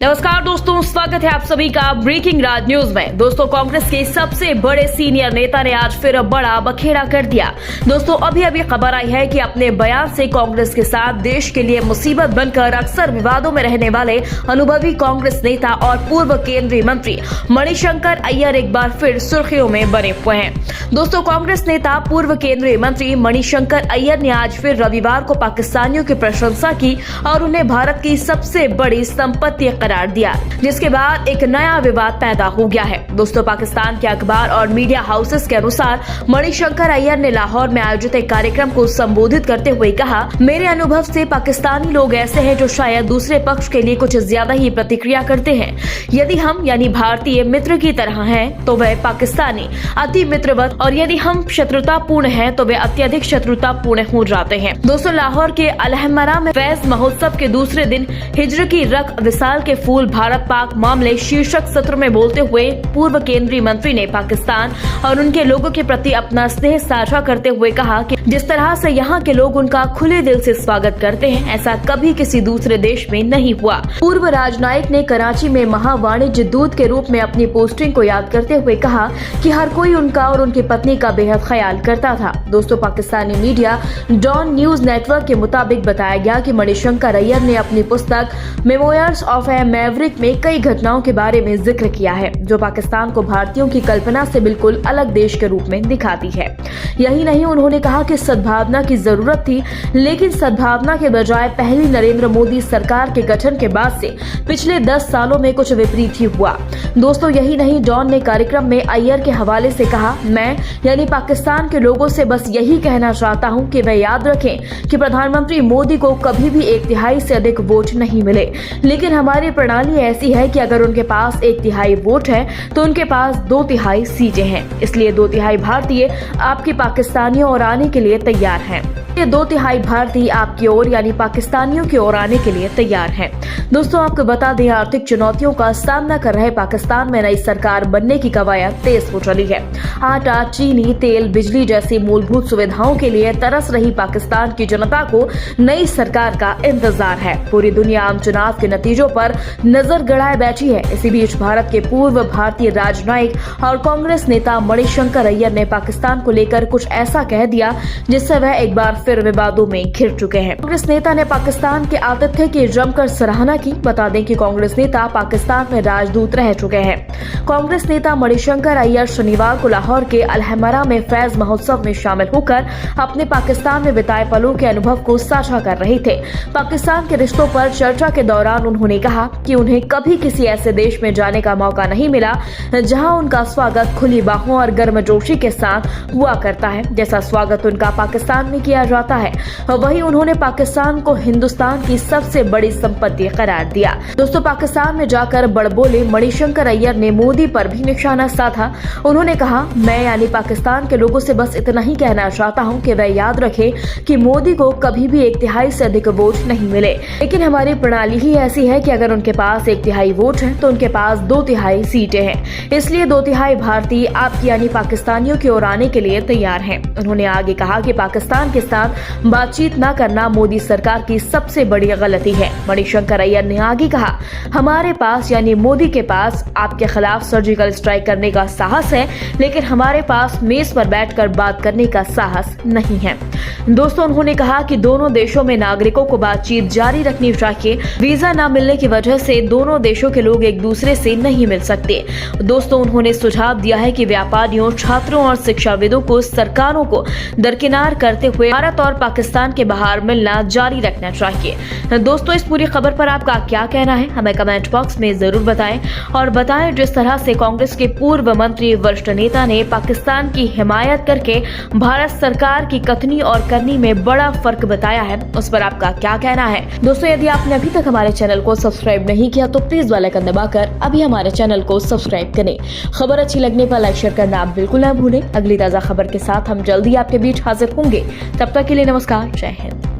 नमस्कार दोस्तों, स्वागत है आप सभी का ब्रेकिंग राज न्यूज में। दोस्तों, कांग्रेस के सबसे बड़े सीनियर नेता ने आज फिर बड़ा बखेड़ा कर दिया। दोस्तों, अभी खबर आई है कि अपने बयान से कांग्रेस के साथ देश के लिए मुसीबत बनकर अक्सर विवादों में रहने वाले अनुभवी कांग्रेस नेता और पूर्व केंद्रीय मंत्री मणिशंकर अय्यर एक बार फिर सुर्खियों में बने हुए हैं। दोस्तों, कांग्रेस नेता पूर्व केंद्रीय मंत्री मणिशंकर अय्यर ने आज फिर रविवार को पाकिस्तानियों की प्रशंसा की और उन्हें भारत की सबसे बड़ी संपत्ति करार दिया, जिसके बाद एक नया विवाद पैदा हो गया है। दोस्तों, पाकिस्तान के अखबार और मीडिया हाउसेस के अनुसार मणिशंकर अय्यर ने लाहौर में आयोजित एक कार्यक्रम को संबोधित करते हुए कहा, मेरे अनुभव से पाकिस्तानी लोग ऐसे हैं जो शायद दूसरे पक्ष के लिए कुछ ज्यादा ही प्रतिक्रिया करते हैं। यदि हम यानी भारतीय मित्र की तरह हैं, तो वह पाकिस्तानी अति मित्रवत, और यदि हम शत्रुतापूर्ण हैं, तो वे अत्यधिक शत्रुतापूर्ण हो जाते हैं। दोस्तों, लाहौर के अलहमरा में फैज महोत्सव के दूसरे दिन हिज्र की रख विसाल के फूल भारत पाक मामले शीर्षक सत्र में बोलते हुए पूर्व केंद्रीय मंत्री ने पाकिस्तान और उनके लोगों के प्रति अपना स्नेह साझा करते हुए कहा कि जिस तरह से यहाँ के लोग उनका खुले दिल से स्वागत करते हैं, ऐसा कभी किसी दूसरे देश में नहीं हुआ। पूर्व राजनयिक ने कराची में महावाणिज्य दूत के रूप में अपनी पोस्टिंग को याद करते हुए कहा कि हर कोई उनका और उनकी पत्नी का बेहद ख्याल करता था। दोस्तों, Pakistani media Dawn news network के मुताबिक बताया गया कि मणिशंकर अय्यर ने अपनी पुस्तक मेमोयर्स ऑफ ए मैवरिक में कई घटनाओं के बारे में जिक्र किया है जो पाकिस्तान को भारतीयों की कल्पना से बिल्कुल अलग देश के रूप में दिखाती है। यही नहीं, उन्होंने कहा कि सद्भावना की जरूरत थी, लेकिन सद्भावना के बजाय पहली नरेंद्र मोदी सरकार के गठन के बाद से पिछले 10 सालों में कुछ विपरीत ही हुआ। दोस्तों, यही नहीं, डॉन ने कार्यक्रम में अय्यर के हवाले से कहा, मैं यानी पाकिस्तान के लोगों से बस यही कहना चाहता हूं कि वे याद रखें कि प्रधानमंत्री मोदी को कभी भी 1/3 से अधिक वोट नहीं मिले, लेकिन हमारी प्रणाली ऐसी है कि अगर उनके पास 1/3 वोट है तो उनके पास 2/3 सीटें हैं। इसलिए 2/3 भारतीय आपके पाकिस्तानियों और आने के लिए तैयार हैं। ये 2/3 भारतीय आपकी ओर यानी पाकिस्तानियों की ओर आने के लिए तैयार हैं। दोस्तों, आपको बता दें, आर्थिक चुनौतियों का सामना कर रहे पाकिस्तान में नई सरकार बनने की कवायद तेज हो चली है। आटा, चीनी, तेल, बिजली जैसी मूलभूत सुविधाओं के लिए तरस रही पाकिस्तान की जनता को नई सरकार का इंतजार है। पूरी दुनिया आम चुनाव के नतीजों पर नजर गड़ाए बैठी है। इसी बीच भारत के पूर्व भारतीय राजनयिक और कांग्रेस नेता मणिशंकर अय्यर ने पाकिस्तान को लेकर कुछ ऐसा कह दिया जिससे वह एक बार फिर विवादों में घिर चुके हैं। कांग्रेस नेता ने पाकिस्तान के आतिथ्य की जमकर सराहना की। बता दें कि कांग्रेस नेता पाकिस्तान में राजदूत रह चुके हैं। कांग्रेस नेता मणिशंकर अय्यर शनिवार को लाहौर के अलहमरा में फैज महोत्सव में शामिल होकर अपने पाकिस्तान में बिताए पलों के अनुभव को साझा कर रहे थे। पाकिस्तान के रिश्तों पर चर्चा के दौरान उन्होंने कहा कि उन्हें कभी किसी ऐसे देश में जाने का मौका नहीं मिला जहां उनका स्वागत खुली बाहों और गर्मजोशी के साथ हुआ करता है, जैसा स्वागत उनका पाकिस्तान में किया जाता है। वहीं उन्होंने पाकिस्तान को हिंदुस्तान की सबसे बड़ी संपत्ति करार दिया। दोस्तों, पाकिस्तान में जाकर बड़बोले मणिशंकर अय्यर ने मोदी पर भी निशाना साधा। उन्होंने कहा, मैं यानी पाकिस्तान के लोगों से बस इतना ही कहना चाहता हूं कि वह याद रखें कि मोदी को कभी भी 1/3 से अधिक वोट नहीं मिले, लेकिन हमारी प्रणाली ही ऐसी है कि अगर उनके पास 1/3 वोट है तो उनके पास 2/3 सीटें हैं। इसलिए 2/3 भारतीय आपकी यानी पाकिस्तानियों की ओर आने के लिए तैयार हैं। उन्होंने आगे कहा कि पाकिस्तान के साथ बातचीत न करना मोदी सरकार की सबसे बड़ी गलती है। मणिशंकर अय्यर ने आगे कहा, हमारे पास यानी मोदी के पास आपके खिलाफ सर्जिकल स्ट्राइक करने का साहस है, लेकिन हमारे पास मेज पर बैठकर बात करने का साहस नहीं है। दोस्तों, उन्होंने कहा कि दोनों देशों में नागरिकों को बातचीत जारी रखनी चाहिए। वीजा न मिलने की वजह से दोनों देशों के लोग एक दूसरे से नहीं मिल सकते। दोस्तों, उन्होंने सुझाव दिया है कि व्यापारियों, छात्रों और शिक्षाविदों को सरकारों को दरकिनार करते हुए भारत और पाकिस्तान के बाहर मिलना जारी रखना चाहिए। दोस्तों, इस पूरी खबर पर आपका क्या कहना है, हमें कमेंट बॉक्स में जरूर बताएं और बताएं जिस तरह से कांग्रेस के पूर्व मंत्री वरिष्ठ नेता ने पाकिस्तान की हिमायत करके भारत सरकार की कथनी और करनी में बड़ा फर्क बताया है, उस पर आपका क्या कहना है। दोस्तों, यदि आपने अभी तक हमारे चैनल को सब्सक्राइब नहीं किया तो प्लीज बेल आइकन दबाकर अभी हमारे चैनल को सब्सक्राइब करें। खबर अच्छी लगने पर लाइक शेयर करना आप बिल्कुल न भूलें। अगली ताजा खबर के साथ हम जल्दी आपके बीच हाजिर होंगे। तब तक के लिए नमस्कार, जय हिंद।